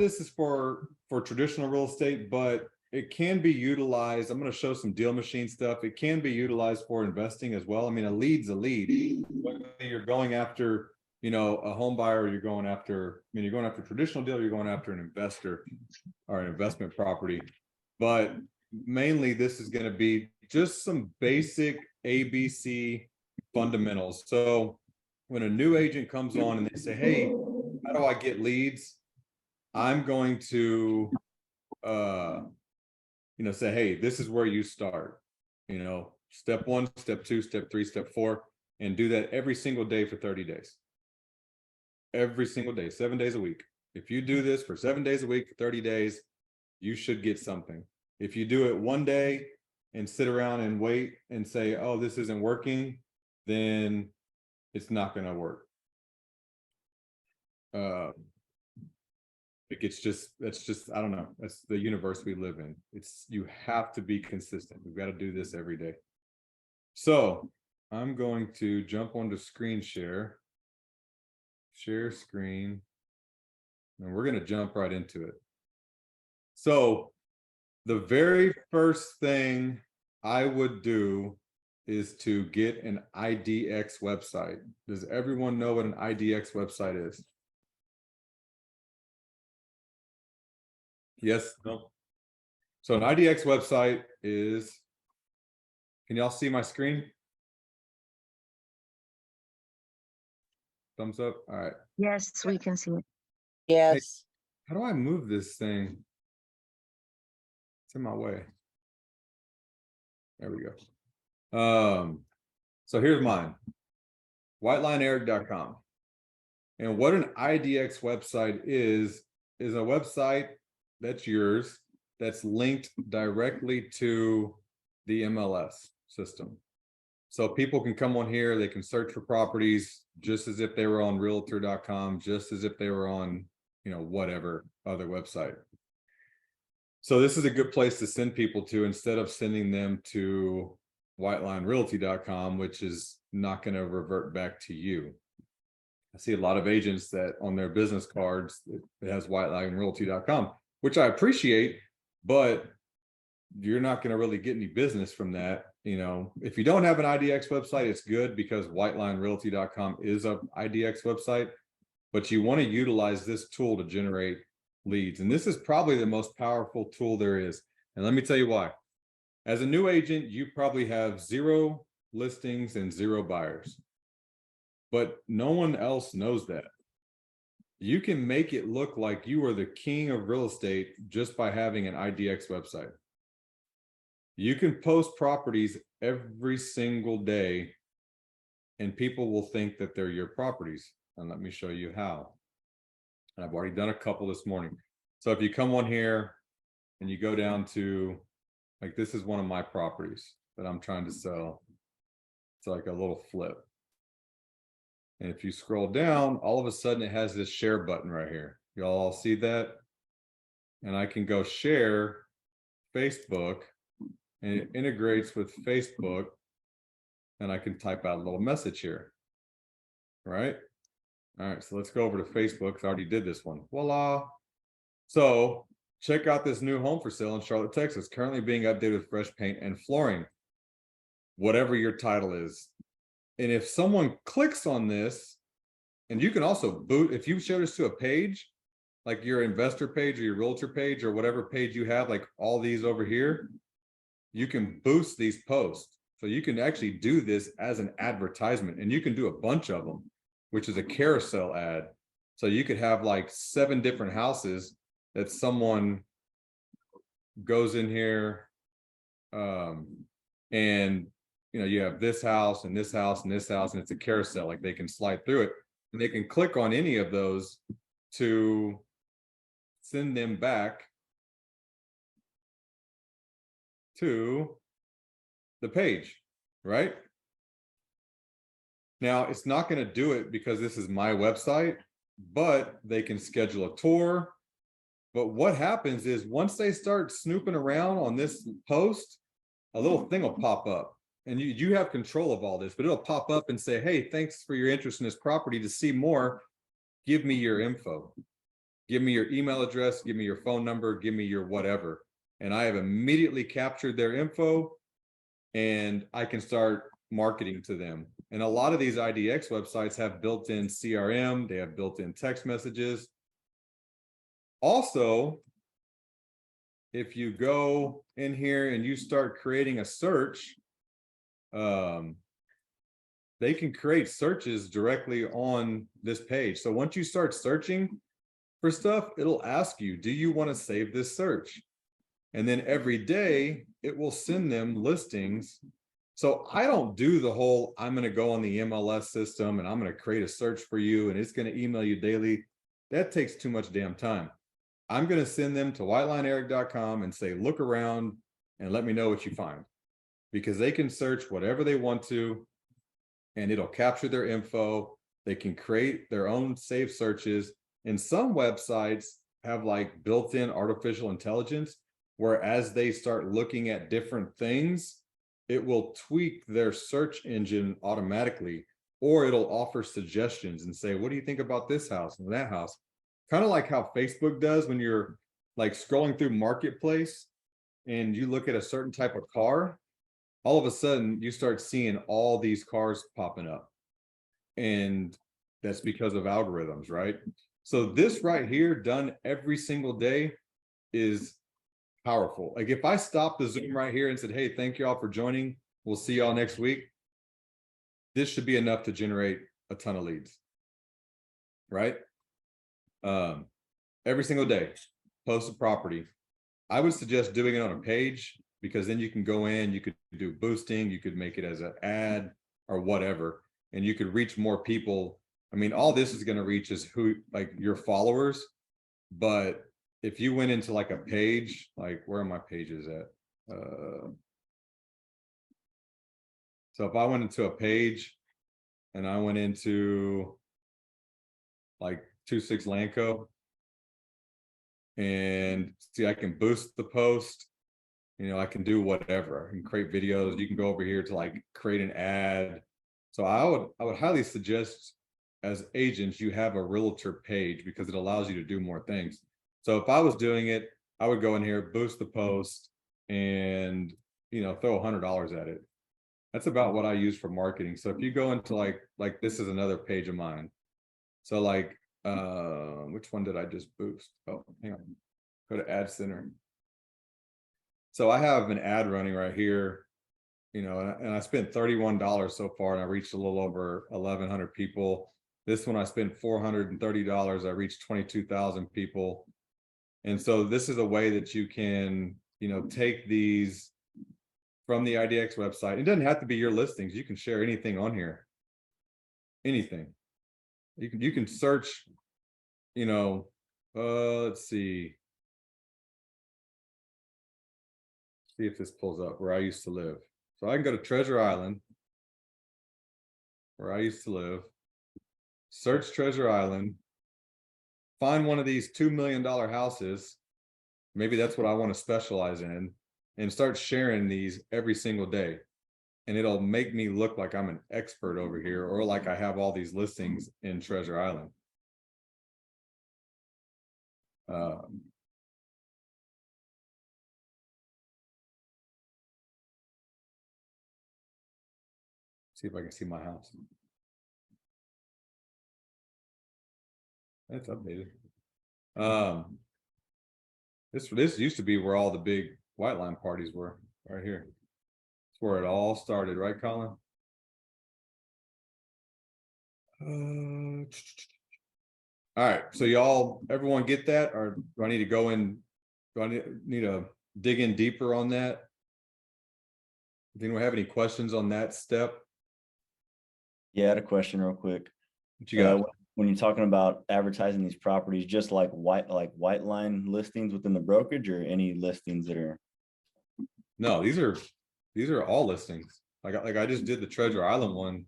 this is for traditional real estate, but it can be utilized. I'm going to show some deal machine stuff. It can be utilized for investing as well. I mean, a lead's a lead. Whether you're going after, you know, a home buyer, or you're going after, I mean, you're going after a traditional deal, you're going after an investor or an investment property. But mainly this is going to be just some basic ABC fundamentals. So when a new agent comes on and they say, hey, how do I get leads? I'm going to, you know, say, hey, this is where you start, you know, step 1, step 2, step 3, step 4, and do that every single day for 30 days. Every single day, 7 days a week. If you do this for 7 days a week, 30 days, you should get something. If you do it one day and sit around and wait and say, oh, this isn't working, then it's not going to work. It's just, that's just, I don't know. That's the universe we live in. It's, you have to be consistent. We've got to do this every day. So I'm going to jump onto screen share screen, and we're going to jump right into it. So the very first thing I would do is to get an IDX website. Does everyone know what an IDX website is? Yes, no. So an IDX website is, can y'all see my screen? Thumbs up. All right. Yes, we can see it. Yes. How do I move this thing? It's in my way. There we go. So here's mine, whitelineeric.com. And what an IDX website is a website that's yours, that's linked directly to the MLS system. So people can come on here, they can search for properties just as if they were on realtor.com, just as if they were on, you know, whatever other website. So this is a good place to send people to instead of sending them to whitelinerealty.com, which is not going to revert back to you. I see a lot of agents that on their business cards, it has whitelinerealty.com, which I appreciate, but you're not going to really get any business from that. You know, if you don't have an IDX website, it's good because whitelinerealty.com is a IDX website, but you want to utilize this tool to generate leads. And this is probably the most powerful tool there is. And let me tell you why. As a new agent, you probably have 0 listings and 0 buyers, but no one else knows that. You can make it look like you are the king of real estate just by having an IDX website. You can post properties every single day and people will think that they're your properties. And let me show you how. And I've already done a couple this morning. So if you come on here and you go down to, like, this is one of my properties that I'm trying to sell. It's like a little flip. And if you scroll down, all of a sudden it has this share button right here. Y'all all see that? And I can go share Facebook, and it integrates with Facebook, and I can type out a little message here. Right? All right, so let's go over to Facebook. I already did this one. Voila. So check out this new home for sale in Charlotte, Texas, currently being updated with fresh paint and flooring, whatever your title is. And if someone clicks on this, and you can also boot, if you show this to a page, like your investor page or your realtor page or whatever page you have, like all these over here, you can boost these posts. So you can actually do this as an advertisement, and you can do a bunch of them, which is a carousel ad. So you could have like 7 different houses that someone goes in here, and you know, you have this house and this house and this house, and it's a carousel. Like they can slide through it, and they can click on any of those to send them back to the page, right? Now, it's not going to do it because this is my website, but they can schedule a tour. But what happens is once they start snooping around on this post, a little thing will pop up. And you have control of all this, but it'll pop up and say, hey, thanks for your interest in this property. To see more, give me your info. give me your email address, give me your phone number, give me your whatever. And I have immediately captured their info and I can start marketing to them. And a lot of these IDX websites have built-in CRM, they have built-in text messages. Also, if you go in here and you start creating a search, they can create searches directly on this page. So once you start searching for stuff, it'll ask you, do you want to save this search? And then every day it will send them listings. So I don't do the whole, I'm going to go on the MLS system and I'm going to create a search for you and it's going to email you daily. That takes too much damn time. I'm going to send them to whitelineeric.com and say, look around and let me know what you find, because they can search whatever they want to and it'll capture their info. They can create their own saved searches. And some websites have like built-in artificial intelligence, where as they start looking at different things, it will tweak their search engine automatically, or it'll offer suggestions and say, what do you think about this house and that house? Kind of like how Facebook does when you're like scrolling through Marketplace and you look at a certain type of car, all of a sudden you start seeing all these cars popping up. And that's because of algorithms, right? So this right here, done every single day, is powerful. Like if I stopped the Zoom right here and said, hey, thank you all for joining, we'll see y'all next week, this should be enough to generate a ton of leads, right? Every single day, post a property. I would suggest doing it on a page, because then you can go in, you could do boosting, you could make it as an ad or whatever, and you could reach more people. I mean, all this is going to reach is who, like your followers. But if you went into like a page, like where are my pages at? So if I went into a page and I went into like 26 Lanco and see, I can boost the post. You know, I can do whatever. I can create videos. You can go over here to like create an ad. So I would highly suggest as agents, you have a realtor page, because it allows you to do more things. So if I was doing it, I would go in here, boost the post, and, you know, throw $100 at it. That's about what I use for marketing. So if you go into like this is another page of mine. So like, which one did I just boost? Oh, hang on. Go to Ad Center. So I have an ad running right here, you know, and I spent $31 so far, and I reached a little over 1,100 people. This one I spent $430. I reached 22,000 people. And so this is a way that you can, you know, take these from the IDX website. It doesn't have to be your listings. You can share anything on here. Anything. You can search, you know, let's see. See if this pulls up where I used to live. So I can go to Treasure Island, where I used to live, search Treasure Island, find one of these $2 million houses. Maybe that's what I want to specialize in, and start sharing these every single day. And it'll make me look like I'm an expert over here, or like I have all these listings in Treasure Island. See if I can see my house. That's updated. This used to be where all the big white line parties were, right here. It's where it all started, right, Colin? All right, so y'all, everyone get that, or do I need to go in? Do I need to dig in deeper on that? Does anyone have any questions on that step? Yeah, I had a question real quick. What you got? When you're talking about advertising these properties, just like white line listings within the brokerage, or any listings that are? No, these are all listings. Like I just did the Treasure Island one.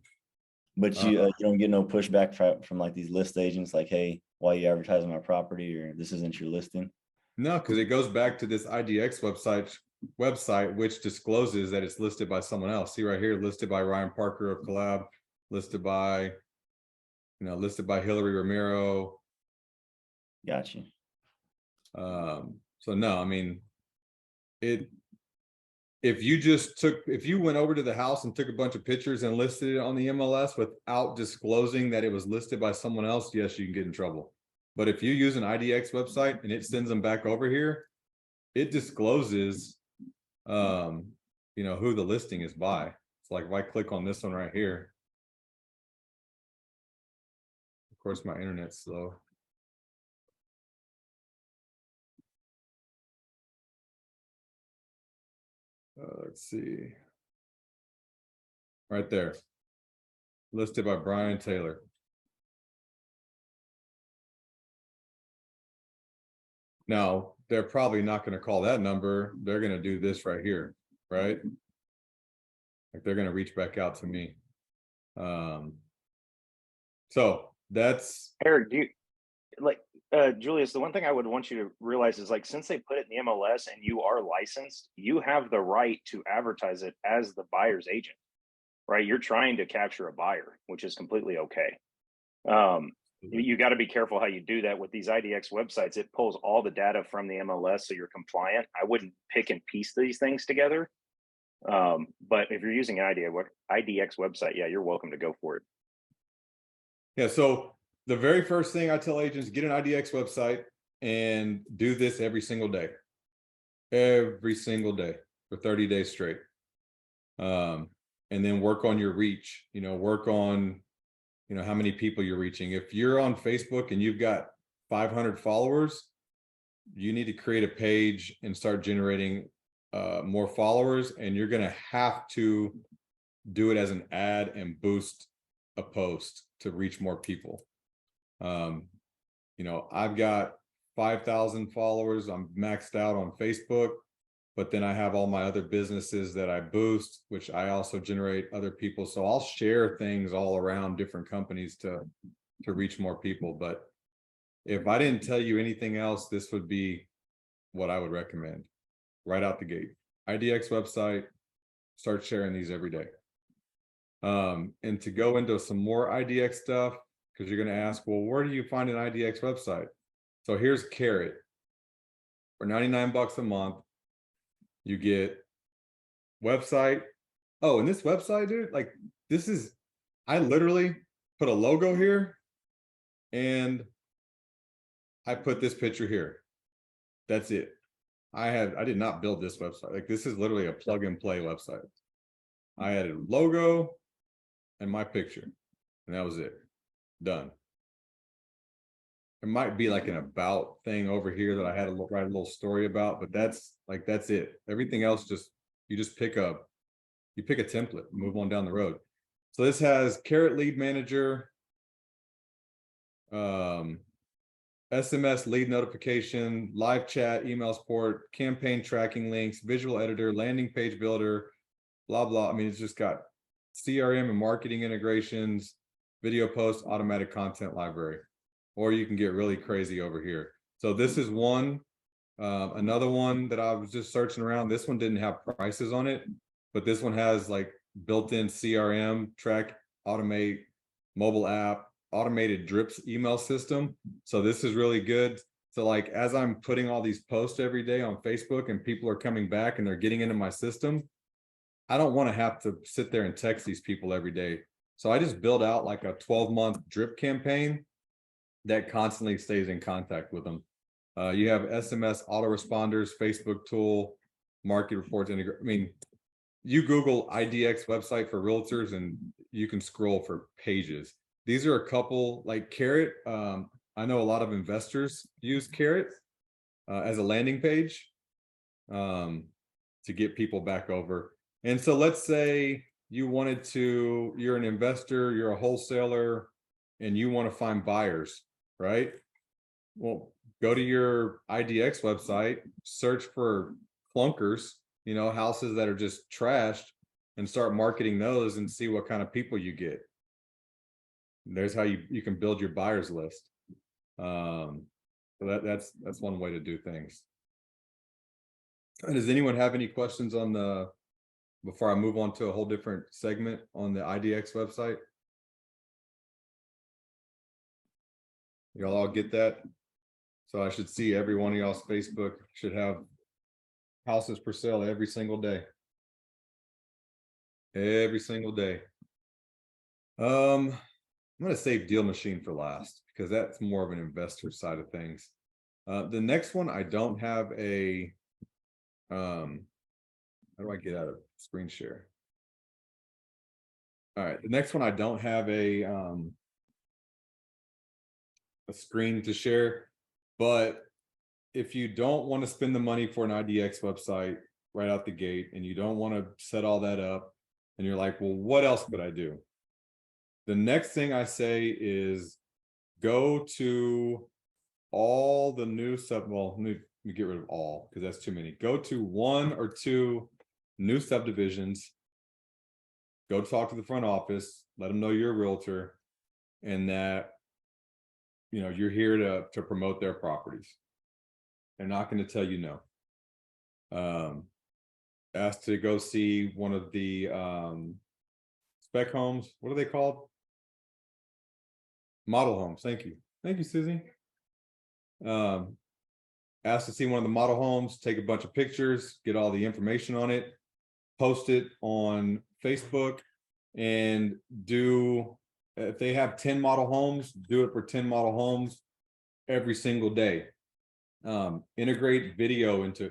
But you don't get no pushback from like these list agents, like, hey, why are you advertising my property, or this isn't your listing? No, because it goes back to this IDX website, which discloses that it's listed by someone else. See right here, listed by Ryan Parker of Collab, listed by, listed by Hillary Romero. Got you. So no, I mean, if you went over to the house and took a bunch of pictures and listed it on the MLS without disclosing that it was listed by someone else, yes, you can get in trouble. But if you use an IDX website and it sends them back over here, it discloses, you know, who the listing is by. It's like if I click on this one right here, of course, my internet's slow. Let's see. Right there. Listed by Brian Taylor. Now, they're probably not going to call that number. They're going to do this right here, right? Like they're going to reach back out to me. So that's Eric, do you like Julius, the one thing I would want you to realize is like since they put it in the MLS and you are licensed, you have the right to advertise it as the buyer's agent, right? You're trying to capture a buyer, which is completely okay. You got to be careful how you do that with these IDX websites. It pulls all the data from the MLS, so you're compliant. I wouldn't pick and piece these things together. But if you're using an IDX website, yeah, you're welcome to go for it. Yeah, so the very first thing I tell agents, get an IDX website and do this every single day for 30 days straight. And then work on your reach, you know, work on, you know, how many people you're reaching. If you're on Facebook and you've got 500 followers, you need to create a page and start generating more followers, and you're going to have to do it as an ad and boost a post to reach more people. You know, I've got 5,000 followers. I'm maxed out on Facebook, but then I have all my other businesses that I boost, which I also generate other people. So I'll share things all around different companies to reach more people. But if I didn't tell you anything else, this would be what I would recommend right out the gate. IDX website, start sharing these every day. And to go into some more IDX stuff, because you're going to ask, well, where do you find an IDX website? So here's Carrot. For 99 bucks a month, you get website. Oh, and this website, dude, like this is, I literally put a logo here and I put this picture here. That's it. I did not build this website. Like this is literally a plug and play website. I added a logo and my picture, and that was it. Done. It might be like an about thing over here that I had to write a little story about, but that's it. Everything else you pick a template, move on down the road. So this has Carrot Lead Manager, SMS lead notification, live chat, email support, campaign tracking links, visual editor, landing page builder, blah, blah. I mean, it's just got CRM and marketing integrations, video post, automatic content library, or you can get really crazy over here. So this is one. Another one that I was just searching around, this one didn't have prices on it, but this one has like built-in CRM, track, automate, mobile app, automated drips email system. So this is really good. So like, as I'm putting all these posts every day on Facebook and people are coming back and they're getting into my system, I don't want to have to sit there and text these people every day. So I just build out like a 12-month drip campaign that constantly stays in contact with them. You have SMS autoresponders, Facebook tool, market reports integrate. I mean, you Google IDX website for realtors and you can scroll for pages. These are a couple like Carrot. I know a lot of investors use Carrot as a landing page to get people back over. And so let's say you're an investor, you're a wholesaler, and you want to find buyers, right? Well, go to your IDX website, search for clunkers, you know, houses that are just trashed, and start marketing those and see what kind of people you get. There's how you can build your buyers list. So that's one way to do things. And does anyone have any questions on before I move on to a whole different segment on the IDX website? Y'all all get that? So I should see every one of y'all's Facebook should have houses for sale every single day. Every single day. I'm gonna save Deal Machine for last because that's more of an investor side of things. The next one, I don't have a, how do I get out of screen share? All right, the next one, I don't have a screen to share, but if you don't want to spend the money for an IDX website right out the gate, and you don't want to set all that up, and you're like, well, what else could I do? The next thing I say is go to all the new well, let me get rid of all because that's too many. Go to 1 or 2 new subdivisions. Go talk to the front office, let them know you're a realtor and that, you know, you're here to promote their properties. They're not going to tell you no. Ask to go see one of the spec homes. What are they called? Model homes. Thank you. Thank you, Susie. Ask to see one of the model homes, take a bunch of pictures, get all the information on it, post it on Facebook, and do, if they have 10 model homes, do it for 10 model homes every single day. Integrate video into,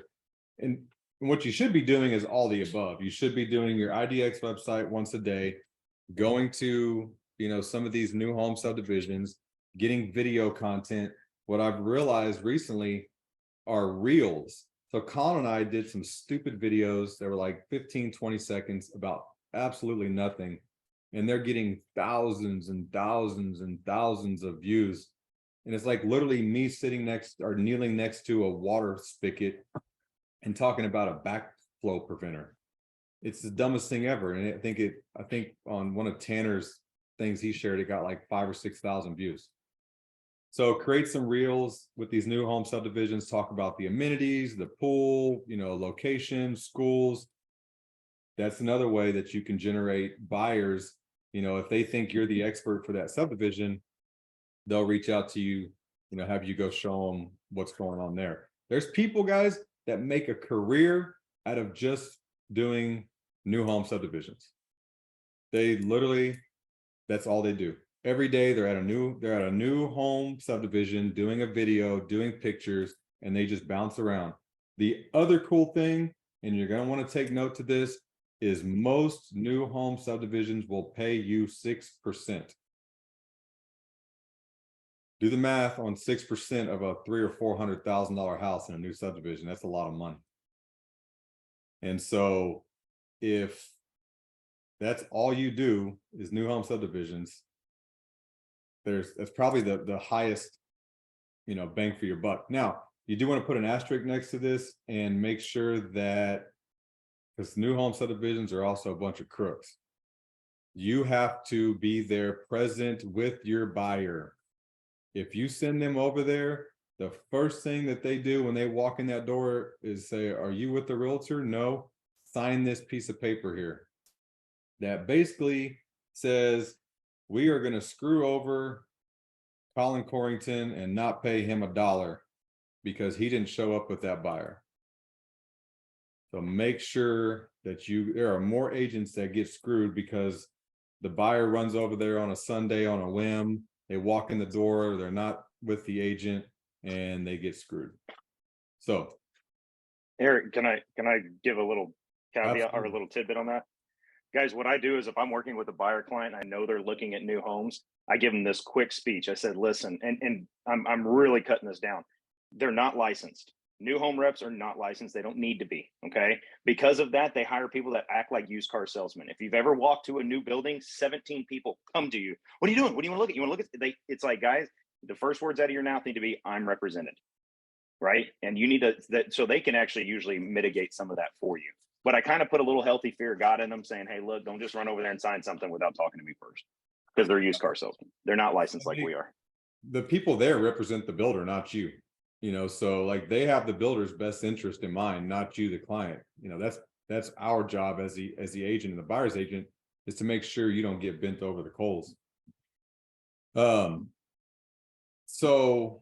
and what you should be doing is all the above. You should be doing your IDX website once a day, going to, you know, some of these new home subdivisions, getting video content. What I've realized recently are reels. So Colin and I did some stupid videos that were like 15, 20 seconds about absolutely nothing. And they're getting thousands and thousands and thousands of views. And it's like literally me sitting next or kneeling next to a water spigot and talking about a backflow preventer. It's the dumbest thing ever. And I think on one of Tanner's things he shared, it got like 5,000 or 6,000 views. So create some reels with these new home subdivisions, talk about the amenities, the pool, you know, location, schools. That's another way that you can generate buyers. You know, if they think you're the expert for that subdivision, they'll reach out to you, you know, have you go show them what's going on there. There's people, guys, that make a career out of just doing new home subdivisions. They literally, that's all they do. Every day they're at a new home subdivision, doing a video, doing pictures, and they just bounce around. The other cool thing, and you're going to want to take note to this, is most new home subdivisions will pay you 6%. Do the math on 6% of a $300,000 or $400,000 house in a new subdivision. That's a lot of money. And so if that's all you do is new home subdivisions, that's probably the highest, you know, bang for your buck. Now, you do want to put an asterisk next to this and make sure that, because new home subdivisions are also a bunch of crooks. You have to be there present with your buyer. If you send them over there, the first thing that they do when they walk in that door is say, are you with the realtor? No, sign this piece of paper here. That basically says, we are going to screw over Colin Corrington and not pay him $1 because he didn't show up with that buyer. So make sure that there are more agents that get screwed because the buyer runs over there on a Sunday on a whim. They walk in the door, they're not with the agent, and they get screwed. So, Eric, can I give a little caveat or a Absolutely. little tidbit on that? Guys, what I do is if I'm working with a buyer client, I know they're looking at new homes, I give them this quick speech. I said, listen, and I'm really cutting this down. They're not licensed. New home reps are not licensed. They don't need to be. Okay. Because of that, they hire people that act like used car salesmen. If you've ever walked to a new building, 17 people come to you. What are you doing? What do you want to look at? You want to look at? It's like, guys, the first words out of your mouth need to be, I'm represented. Right. And you need so they can actually usually mitigate some of that for you. But I kind of put a little healthy fear of God in them saying, hey, look, don't just run over there and sign something without talking to me first. Because they're used car salesmen. They're not licensed like we are. the people there represent the builder, not you. You know, so like they have the builder's best interest in mind, not you, the client. You know, that's our job as the agent and the buyer's agent is to make sure you don't get bent over the coals. So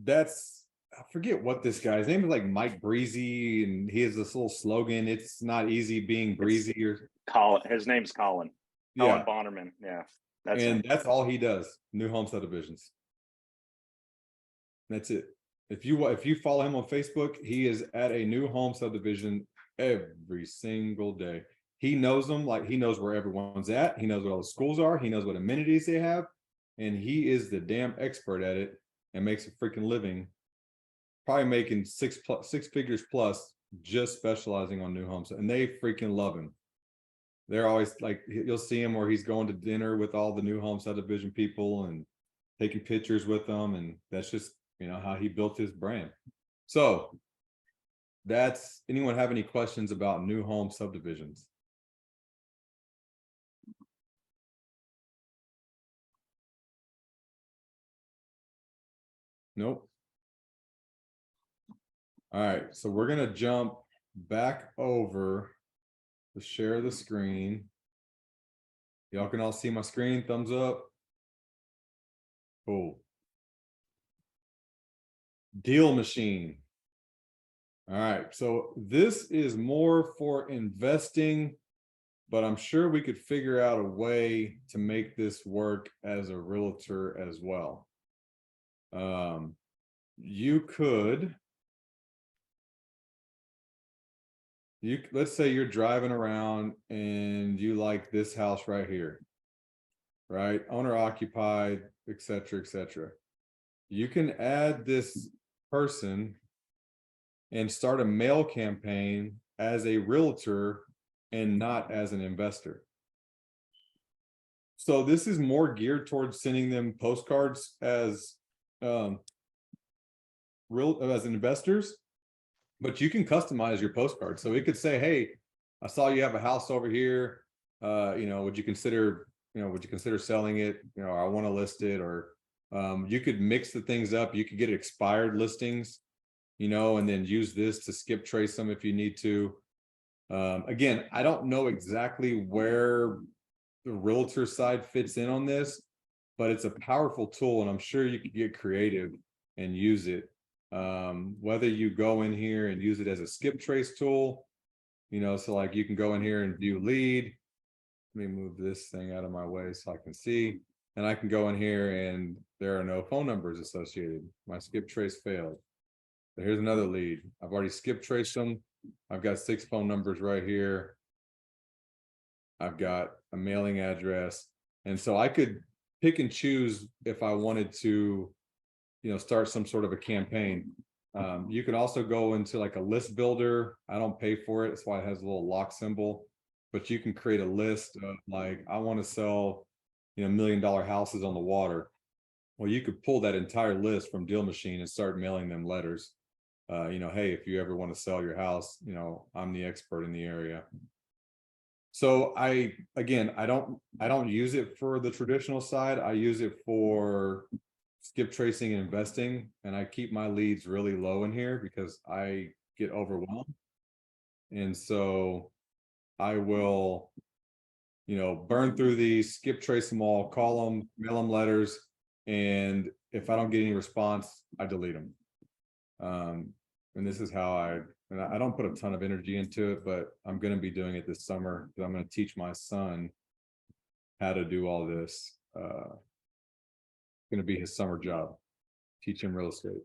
that's, I forget what this guy's name is, like Mike Breezy, and he has this little slogan, it's not easy being breezy, or Colin, his name's Colin. yeah, Colin Bonnerman. Yeah. That's and him. that's all he does, new home subdivisions. That's it. If you follow him on Facebook, he is at a new home subdivision every single day. He knows them, like he knows where everyone's at. He knows what all the schools are. He knows what amenities they have, and he is the damn expert at it and makes a freaking living. Probably making six figures plus, just specializing on new homes, and they freaking love him. They're always like, you'll see him where he's going to dinner with all the new home subdivision people and taking pictures with them, and that's just, you know, how he built his brand. So that's, anyone have any questions about new home subdivisions? Nope. All right, so we're gonna jump back over to share the screen. Y'all can all see my screen, thumbs up. Cool. Deal Machine. All right, so this is more for investing, but I'm sure we could figure out a way to make this work as a realtor as well. You could, let's say you're driving around and you like this house right here, right? Owner occupied, etc., etc. You can add this person and start a mail campaign as a realtor and not as an investor. So this is more geared towards sending them postcards as as investors, but you can customize your postcard. So it could say, hey, I saw you have a house over here. You know, would you consider selling it? You know, I want to list it. Or you could mix the things up. You could get expired listings, you know, and then use this to skip trace them if you need to. Again, I don't know exactly where the realtor side fits in on this, but it's a powerful tool, and I'm sure you could get creative and use it. Whether you go in here and use it as a skip trace tool, you know, so like you can go in here and view lead. Let me move this thing out of my way so I can see, and I can go in here and there are no phone numbers associated. My skip trace failed. So here's another lead. I've already skip traced them. I've got 6 phone numbers right here. I've got a mailing address. And so I could pick and choose if I wanted to, you know, start some sort of a campaign. You can also go into like a list builder. I don't pay for it. That's why it has a little lock symbol, but you can create a list of like, I want to sell, you know, $1 million houses on the water. Well, you could pull that entire list from Deal Machine and start mailing them letters. You know, hey, if you ever want to sell your house, you know, I'm the expert in the area. So I don't use it for the traditional side. I use it for skip tracing and investing, and I keep my leads really low in here because I get overwhelmed. And so I will, you know, burn through these, skip trace them all, call them, mail them letters, and if I don't get any response, I delete them. And this is how I don't put a ton of energy into it, but I'm going to be doing it this summer because I'm going to teach my son how to do all this. Going to be his summer job, teach him real estate.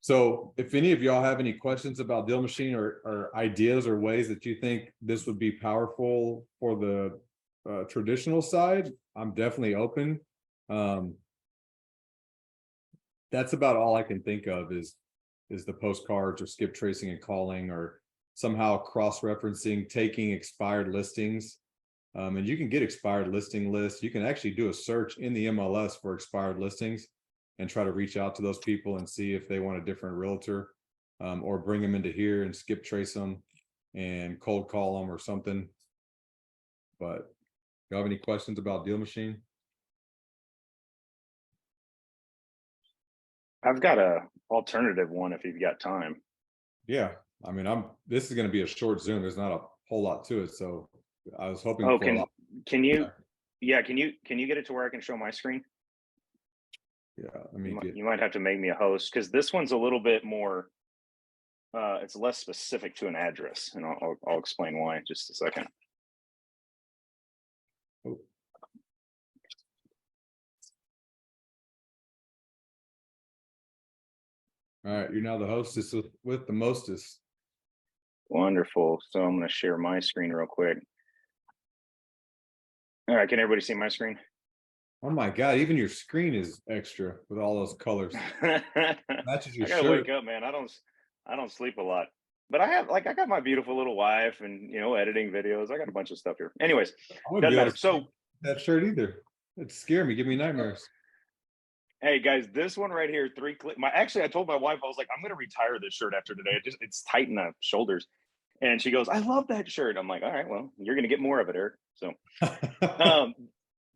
So if any of y'all have any questions about Deal Machine or ideas or ways that you think this would be powerful for the traditional side, I'm definitely open. That's about all I can think of is the postcards or skip tracing and calling, or somehow cross-referencing, taking expired listings. And you can get expired listing lists. You can actually do a search in the MLS for expired listings and try to reach out to those people and see if they want a different realtor, or bring them into here and skip trace them and cold call them or something. But you have any questions about Deal Machine? I've got a alternative one if you've got time. Yeah, I mean, this is going to be a short Zoom. There's not a whole lot to it, so I was hoping. Oh, for a lot. can you? Yeah, can you get it to where I can show my screen? Yeah, let me get, You might have to make me a host because this one's a little bit more. It's less specific to an address, and I'll explain why in just a second. oh. All right, you're now the hostess with the mostest. Wonderful. So I'm going to share my screen real quick. All right, can everybody see my screen? Oh my God, even your screen is extra with all those colors. I Matches your gotta shirt. wake up, man. I don't sleep a lot, but I got my beautiful little wife, and editing videos. I got a bunch of stuff here. Anyways, I wouldn't be doesn't able matter. to So see that shirt either. It'd scare me, give me nightmares. hey guys, this one right here, 3-click. Actually, I told my wife, I was like, I'm gonna retire this shirt after today. It's tight in the shoulders. And she goes, I love that shirt. I'm like, all right, well, you're gonna get more of it, Eric. So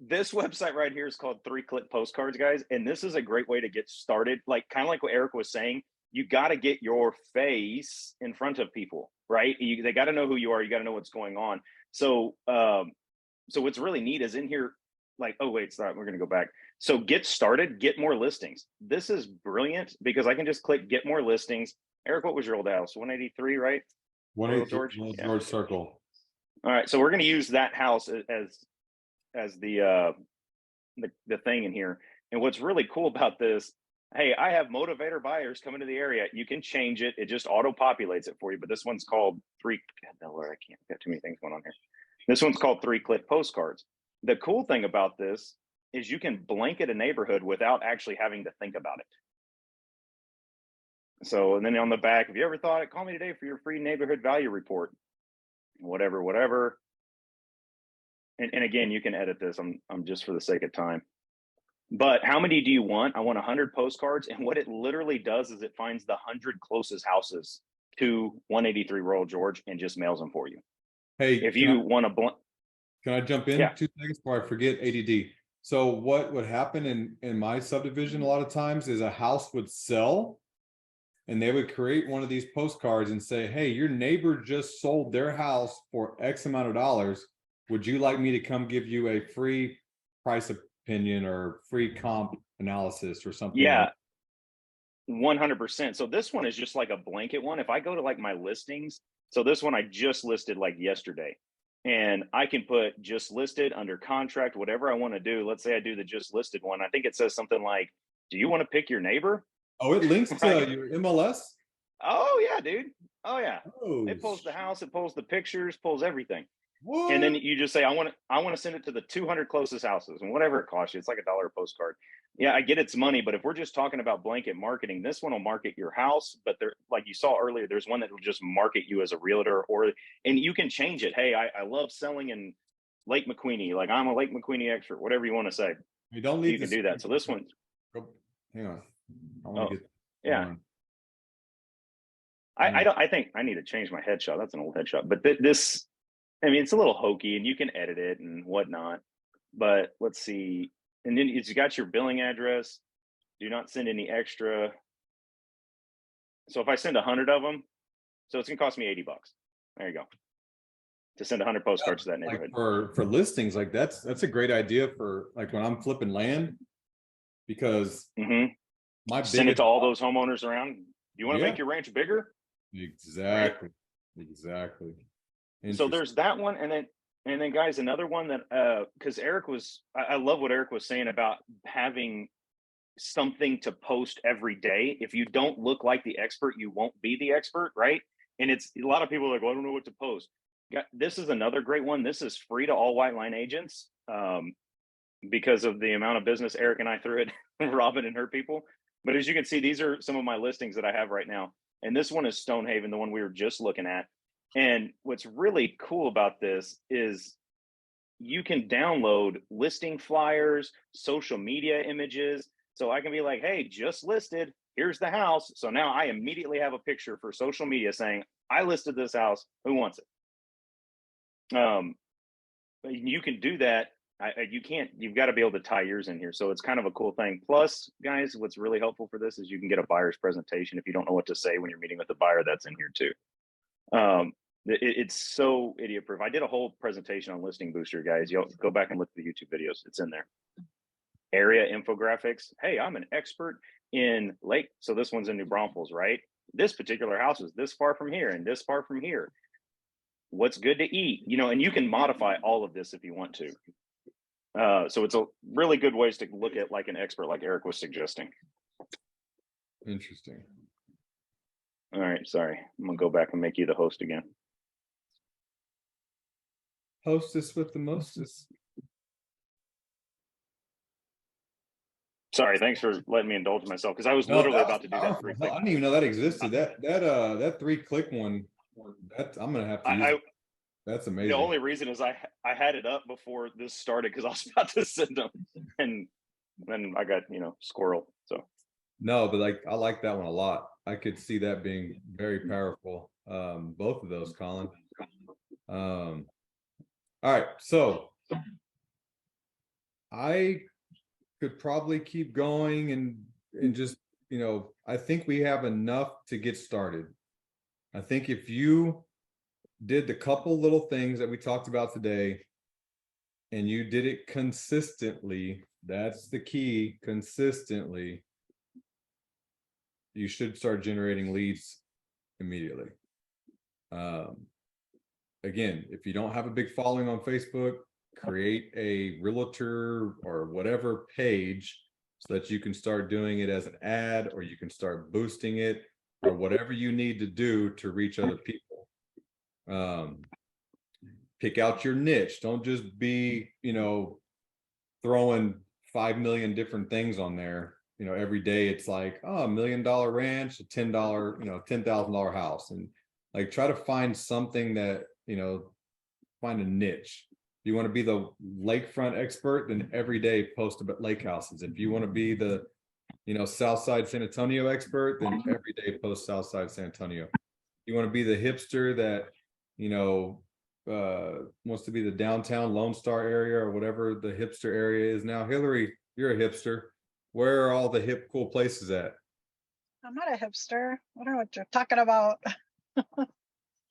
this website right here is called 3-Click Postcards, guys. And this is a great way to get started. Like kind of like what Eric was saying, you got to get your face in front of people, right? They got to know who you are. You got to know what's going on. So, so what's really neat is in here, like, oh wait, sorry, we're gonna go back. So get started, get more listings. This is brilliant because I can just click get more listings. Eric, what was your old house? 183, right? Royal George? Little Yeah. George Circle. All right, so we're going to use that house as the thing in here. And what's really cool about this, hey, I have motivator buyers coming to the area. You can change it. It just auto populates it for you. But this one's called God, Lord, I can't get too many things going on here. This one's called 3-Click Postcards. The cool thing about this is you can blanket a neighborhood without actually having to think about it. So, and then on the back, if you ever thought it, call me today for your free neighborhood value report, whatever. And again, you can edit this. I'm just for the sake of time. But how many do you want? I want 100 postcards. And what it literally does is it finds the 100 closest houses to 183 Royal George and just mails them for you. Hey, If you want to, can I jump in Yeah. 2 seconds before I forget ADD? So what would happen in my subdivision a lot of times is a house would sell and they would create one of these postcards and say, hey, your neighbor just sold their house for X amount of dollars. Would you like me to come give you a free price opinion or free comp analysis or something? yeah, 100%. So this one is just like a blanket one. If I go to like my listings, so this one I just listed like yesterday, and I can put just listed, under contract, whatever I want to do. Let's say I do the just listed one. I think it says something like, do you want to pick your neighbor? Oh, it links to Right. your MLS? Oh yeah, dude. Oh yeah. Oh, It pulls the house, it pulls the pictures, pulls everything. what? And then you just say, I want to send it to the 200 closest houses, and whatever it costs you, it's like $1 a postcard. Yeah, I get it's money, but if we're just talking about blanket marketing, this one will market your house. But there, like you saw earlier, there's one that will just market you as a realtor, and you can change it. Hey, I love selling in Lake McQueenie. Like I'm a Lake McQueenie expert, whatever you want to say. You don't need You can do that. So this one, Go, hang on. I want to Oh, get yeah. on. I think I need to change my headshot. That's an old headshot, but this, I mean, it's a little hokey, and you can edit it and whatnot. But let's see. And then it's got your billing address. Do not send any extra. So if I send 100 of them, so it's gonna cost me $80. There you go. To send 100 postcards to that Like neighborhood. for listings, like that's a great idea for like when I'm flipping land, because Mhm. my Send it biggest to all those homeowners around. You want to Yeah. make your ranch bigger? exactly. So Interesting. there's that one, and then guys, another one that because Eric was, I love what Eric was saying about having something to post every day. If you don't look like the expert, you won't be the expert, right? And it's a lot of people are like, well, I don't know what to post. This is another great one. This is free to all white line agents, because of the amount of business Eric and I threw at Robin and her people. But as you can see, these are some of my listings that I have right now. And this one is Stonehaven, the one we were just looking at. And what's really cool about this is you can download listing flyers, social media images. So I can be like, hey, just listed, here's the house. So now I immediately have a picture for social media saying, I listed this house, who wants it? You can do that. You can't, you've got to be able to tie yours in here. So it's kind of a cool thing. Plus, guys, what's really helpful for this is you can get a buyer's presentation. If you don't know what to say when you're meeting with the buyer, that's in here too. It's so idiot proof. I did a whole presentation on Listing Booster, guys. You'll go back and look at the YouTube videos. It's in there. area infographics. Hey, I'm an expert in Lake. So this one's in New Braunfels, right? This particular house is this far from here and this far from here. What's good to eat? You know, and you can modify all of this if you want to. So it's a really good ways to look at like an expert, like Eric was suggesting. Interesting. All right, sorry. I'm gonna go back and make you the host again. Hostess with the mostest. Sorry, thanks for letting me indulge myself because I was No, literally that about was to do that. powerful. Hell, I didn't even know that existed. That 3-click one. That I'm gonna have to use. It. That's amazing. The only reason is I had it up before this started because I was about to send them, and then I got squirrel. So No, but like I like that one a lot. I could see that being very powerful. Both of those, Colin. All right, so I could probably keep going and just I think we have enough to get started. I think if you did the couple little things that we talked about today and you did it consistently, that's the key, consistently, you should start generating leads immediately. Again, if you don't have a big following on Facebook, create a realtor or whatever page so that you can start doing it as an ad, or you can start boosting it, or whatever you need to do to reach other people. Pick out your niche. Don't just be, throwing 5 million different things on there. Every day it's like, oh, $1 million ranch, a $10, $10,000 house. And like, try to find something that, find a niche. If you want to be the lakefront expert, then every day post about lake houses. If you want to be the, Southside San Antonio expert, then every day post Southside San Antonio. You want to be the hipster that, wants to be the downtown Lone Star area or whatever the hipster area is now. Hillary, you're a hipster. Where are all the hip, cool places at? I'm not a hipster. I don't know what you're talking about.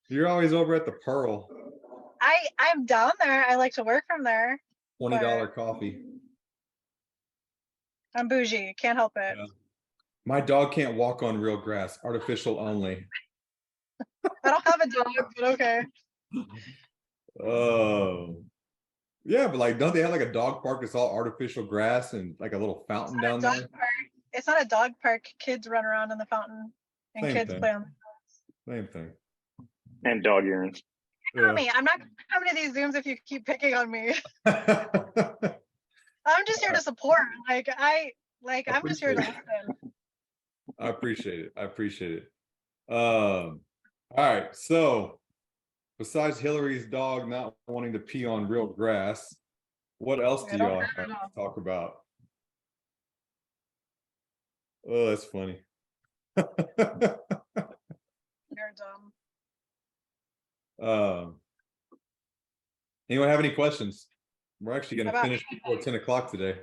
You're always over at the Pearl. I'm down there. I like to work from there. $20 coffee. I'm bougie. Can't help it. Yeah. My dog can't walk on real grass. Artificial only. I don't have a dog, but okay. Oh. Yeah, but like, don't they have like a dog park that's all artificial grass and like a little fountain down there? It's not a dog park. Kids run around in the fountain and Same kids thing. play on the Same thing. and dog urines. Yeah. Me. I'm not coming to these Zooms if you keep picking on me. I'm just here to support. I'm just here to listen. I appreciate it. I appreciate it. All right. So besides Hillary's dog not wanting to pee on real grass, what else do y'all have to talk about? Oh, that's funny. You're dumb. Anyone have any questions? We're actually going to finish before 10 o'clock today.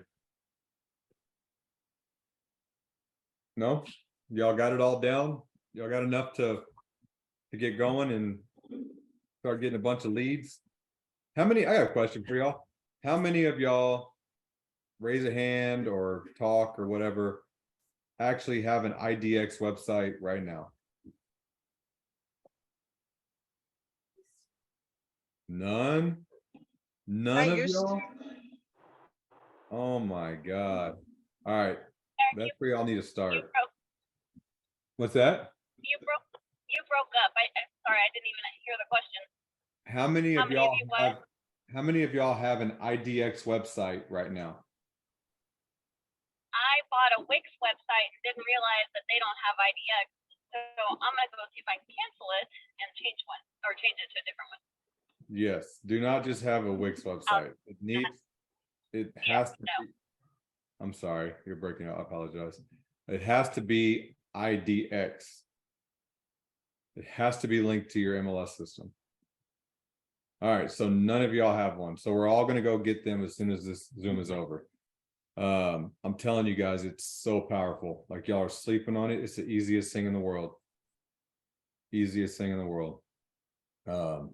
No? Y'all got it all down? Y'all got enough to get going and start getting a bunch of leads? I got a question for y'all. How many of y'all, raise a hand or talk or whatever, actually have an IDX website right now? None? None of y'all? Oh my God. All right. That's where y'all need to start. What's that? You broke up. I'm sorry, I didn't even hear the question. How many of y'all have an IDX website right now? I bought a Wix website and didn't realize that they don't have IDX. So I'm gonna go see if I can cancel it and change it to a different one. Yes. Do not just have a Wix website. It has to be. I'm sorry, you're breaking up. I apologize. It has to be IDX. It has to be linked to your MLS system. All right, so none of y'all have one. So we're all going to go get them as soon as this Zoom is over. I'm telling you guys, it's so powerful. Like, y'all are sleeping on it. It's the easiest thing in the world. Easiest thing in the world. And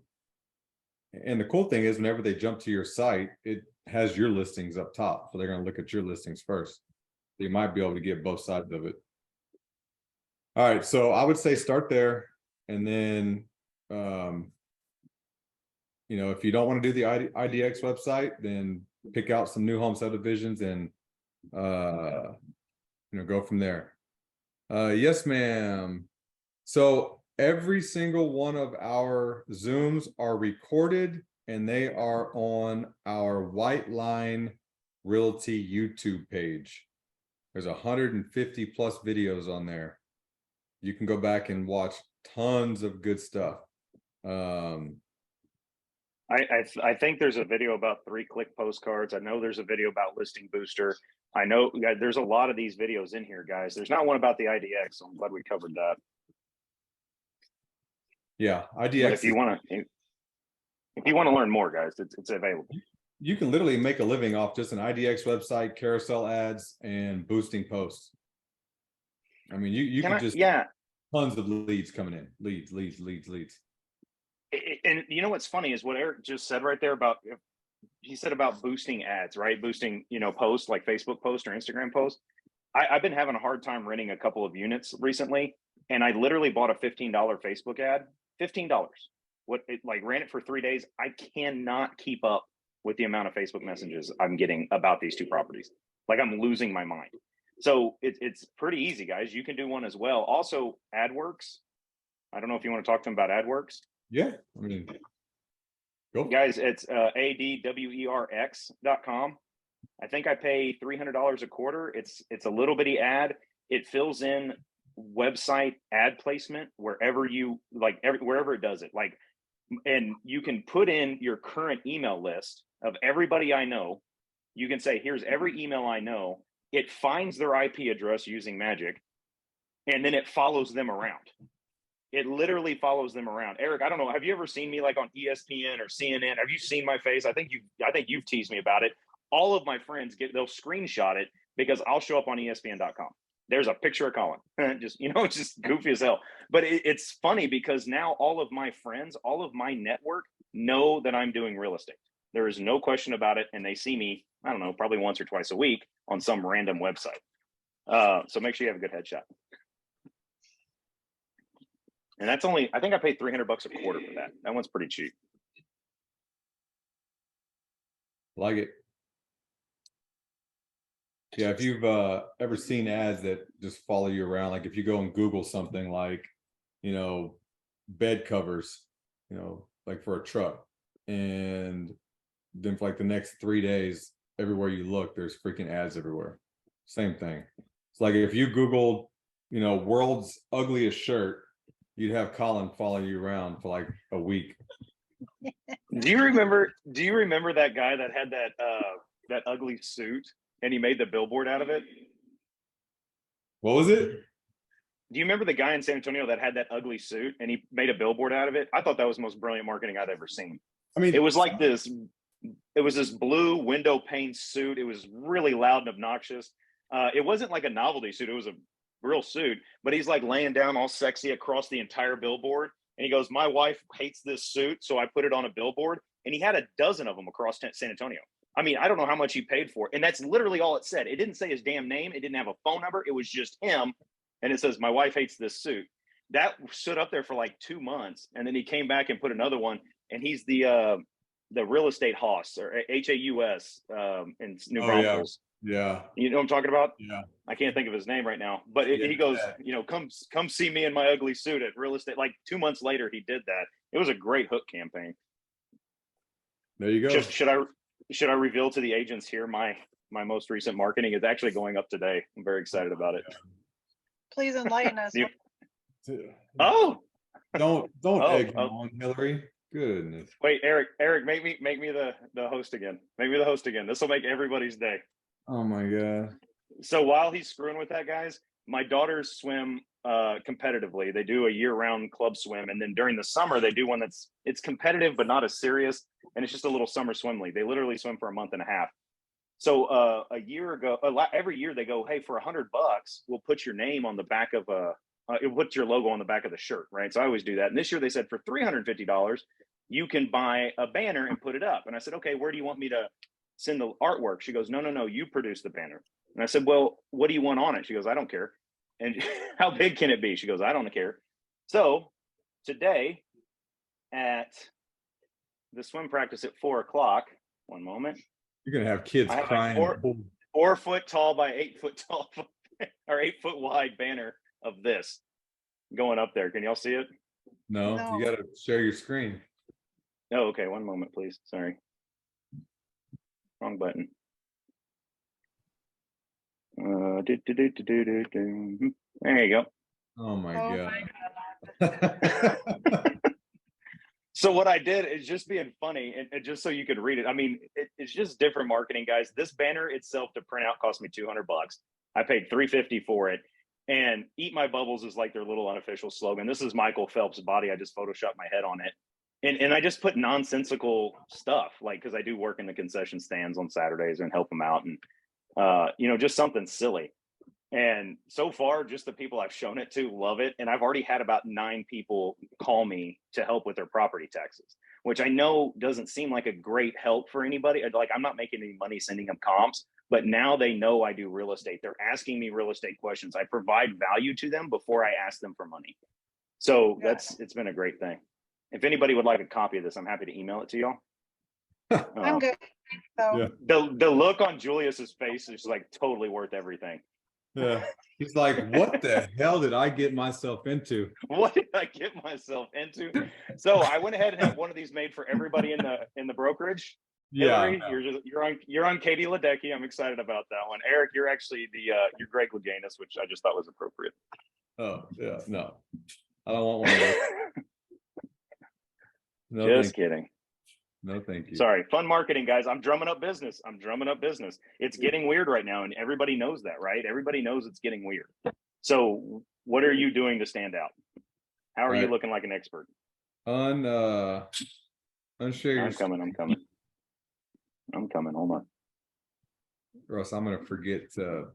the cool thing is, whenever they jump to your site, it has your listings up top, so they're gonna look at your listings first. You might be able to get both sides of it. All right, so I would say start there, and then, you know, if you don't want to do the IDX website, then pick out some new home subdivisions and, you know, go from there. Yes, ma'am. So every single one of our Zooms are recorded and they are on our White Line Realty YouTube page. There's 150 plus videos on there. You can go back and watch tons of good stuff. I think there's a video about 3-click postcards. I know there's a video about Listing Booster. I know there's a lot of these videos in here, guys. There's not one about the IDX, so I'm glad we covered that. Yeah, But IDX. if you want to learn more, guys, it's available. You can literally make a living off just an IDX website, carousel ads, and boosting posts. I mean, you can just tons of leads coming in, leads. And you know what's funny is what Eric just said right there about, he said about boosting ads, right? Boosting, you know, posts like Facebook posts or Instagram posts. I've been having a hard time renting a couple of units recently, and I literally bought a $15 Facebook ad. $15. Ran it for 3 days. I cannot keep up with the amount of Facebook messages I'm getting about these two properties. Like, I'm losing my mind. So it's pretty easy, guys. You can do one as well. Also, AdWorks. I don't know if you want to talk to them about AdWorks. Yeah, I mean, go. Guys, it's adwerx.com. I think I pay $300 a quarter. It's a little bitty ad. It fills in website ad placement wherever you like, wherever it does it. Like, and you can put in your current email list of everybody I know. You can say, here's every email I know. It finds their IP address using magic, and then it follows them around. It literally follows them around. Eric, I don't know. Have you ever seen me like on ESPN or CNN? Have you seen my face? I think you've teased me about it. All of my friends they'll screenshot it because I'll show up on ESPN.com. There's a picture of Colin. Just, you know, it's just goofy as hell. But it's funny because now all of my friends, all of my network know that I'm doing real estate. There is no question about it. And they see me, I don't know, probably once or twice a week on some random website. So make sure you have a good headshot. And that's only, I think I paid $300 a quarter for that. That one's pretty cheap. Like it. Yeah, if you've ever seen ads that just follow you around, like if you go and Google something like, you know, bed covers, you know, like for a truck, and then for like the next 3 days, everywhere you look, there's freaking ads everywhere. Same thing. It's like if you Googled, you know, world's ugliest shirt, you'd have Colin follow you around for like a week. Do you remember that guy that had that ugly suit and he made the billboard out of it? What was it? Do you remember the guy in San Antonio that had that ugly suit and he made a billboard out of it? I thought that was the most brilliant marketing I'd ever seen. I mean, It was like this blue window pane suit. It was really loud and obnoxious. It wasn't like a novelty suit. It was a real suit, but he's like laying down all sexy across the entire billboard. And he goes, my wife hates this suit, so I put it on a billboard. And he had a dozen of them across San Antonio. I mean, I don't know how much he paid for it. And that's literally all it said. It didn't say his damn name. It didn't have a phone number. It was just him. And it says, my wife hates this suit. That stood up there for like 2 months. And then he came back and put another one. And he's the real estate Haus, or HAUS, in New Braunfels. Yeah. You know what I'm talking about? Yeah. I can't think of his name right now, but he goes, you know, come see me in my ugly suit at real estate. Like 2 months later, he did that. It was a great hook campaign. There you go. Should I reveal to the agents here my most recent marketing is actually going up today. I'm very excited about it. Please enlighten us. Oh, Don't egg him on, Hillary. Goodness. wait, Eric, make me the host again. Make me the host again. This will make everybody's day. Oh my God. So while he's screwing with that, guys, my daughters swim competitively. They do a year-round club swim, and then during the summer they do one it's competitive but not as serious, and it's just a little summer swim league. They literally swim for a month and a half. So a year ago, every year they go, hey, for $100, we'll put your name on the back of it puts your logo on the back of the shirt, right? So I always do that. And this year they said for $350, you can buy a banner and put it up. And I said, okay, where do you want me to send the artwork. She goes, no, you produce the banner. And I said, well, what do you want on it? She goes, I don't care. And how big can it be? She goes, I don't care. So today at the swim practice at 4:00, one moment, You're gonna have kids I have a crying. 4 foot tall by 8 foot tall or 8 foot wide banner of this going up there. Can y'all see it? No, No. you gotta share your screen. Oh, okay. One moment, please. Sorry. Wrong button. There you go. Oh my Oh god. So what I did is just being funny and just so you could read it. I mean, it's just different marketing, guys. This banner itself to print out cost me $200. I paid $350 for it. And Eat My Bubbles is like their little unofficial slogan. This is Michael Phelps' body. I just photoshopped my head on it. And I just put nonsensical stuff, like, because I do work in the concession stands on Saturdays and help them out. And, just something silly. And so far, just the people I've shown it to love it. And I've already had about 9 people call me to help with their property taxes, which I know doesn't seem like a great help for anybody. Like, I'm not making any money sending them comps, but now they know I do real estate. They're asking me real estate questions. I provide value to them before I ask them for money. So it's been a great thing. If anybody would like a copy of this, I'm happy to email it to y'all. I'm good. So Yeah. The look on Julius's face is like totally worth everything. Yeah. He's like, what the hell did I get myself into? What did I get myself into? So I went ahead and had one of these made for everybody in the brokerage. Yeah. Hillary, you're on Katie Ledecky. I'm excited about that one. Eric, you're actually you're Greg Louganis, which I just thought was appropriate. Oh, yeah. No. I don't want one of those. No, Just thank you. kidding. No, thank you. Sorry. Fun marketing, guys. I'm drumming up business. It's getting weird right now, and everybody knows that, right? Everybody knows it's getting weird. So what are you doing to stand out? How are you Right. looking like an expert? Unshare your I'm coming. Hold on. or else I'm gonna forget to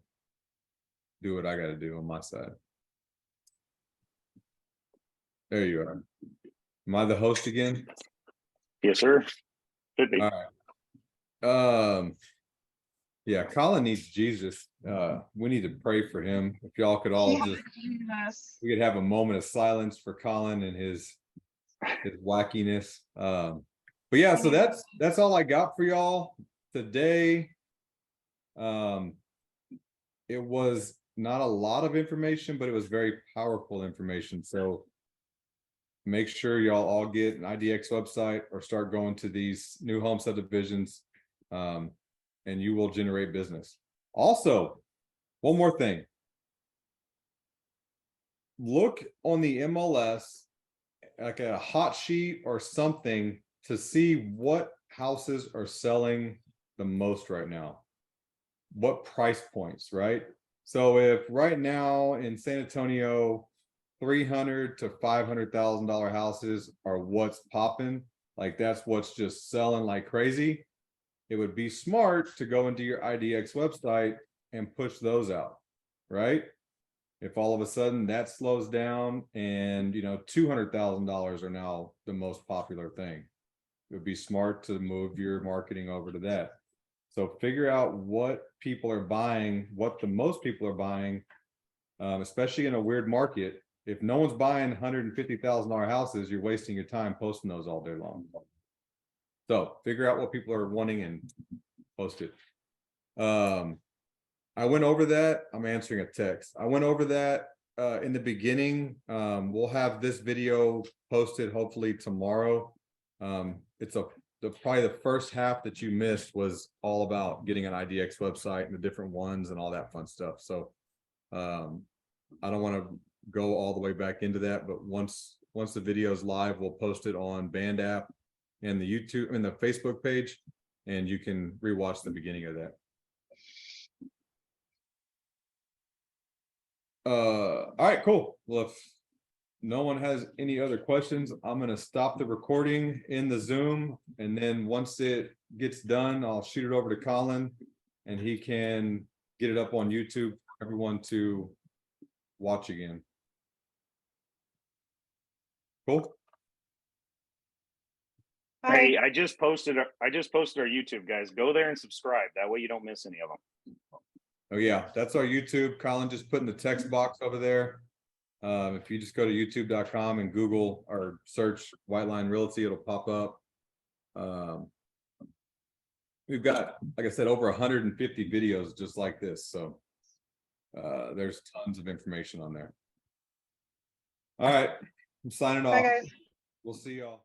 do what I gotta do on my side. There you are. Am I the host again? Yes, sir. Should be. All right. Yeah, Colin needs Jesus. We need to pray for him. If y'all could all just yes. we could have a moment of silence for Colin and his wackiness. But yeah, so that's all I got for y'all today. It was not a lot of information, but it was very powerful information. So make sure y'all all get an IDX website or start going to these new home subdivisions, and you will generate business. Also, one more thing. Look on the MLS, like a hot sheet or something, to see what houses are selling the most right now. What price points, right? So if right now in San Antonio, $300,000 to $500,000 houses are what's popping, like that's what's just selling like crazy, it would be smart to go into your IDX website and push those out, right? If all of a sudden that slows down and $200,000 are now the most popular thing, it would be smart to move your marketing over to that. So figure out what people are buying, what the most people are buying, especially in a weird market. If no one's buying $150,000 houses, you're wasting your time posting those all day long. So figure out what people are wanting and post it. I went over that. I'm answering a text. I went over that in the beginning. We'll have this video posted hopefully tomorrow. It's probably the first half that you missed was all about getting an IDX website and the different ones and all that fun stuff. So I don't want to go all the way back into that, but once the video is live, we'll post it on Band app and the YouTube and the Facebook page, and you can rewatch the beginning of that. All right, cool. Well, if no one has any other questions, I'm going to stop the recording in the Zoom. And then once it gets done, I'll shoot it over to Colin and he can get it up on YouTube for everyone to watch again. Cool. Bye. Hey, I just posted our YouTube, guys. Go there and subscribe. That way you don't miss any of them. Oh yeah, that's our YouTube. Colin just put in the text box over there. If you just go to youtube.com and Google or search White Line Realty, it'll pop up. We've got, like I said, over 150 videos just like this. So there's tons of information on there. All right, I'm signing Bye, off. guys. We'll see y'all.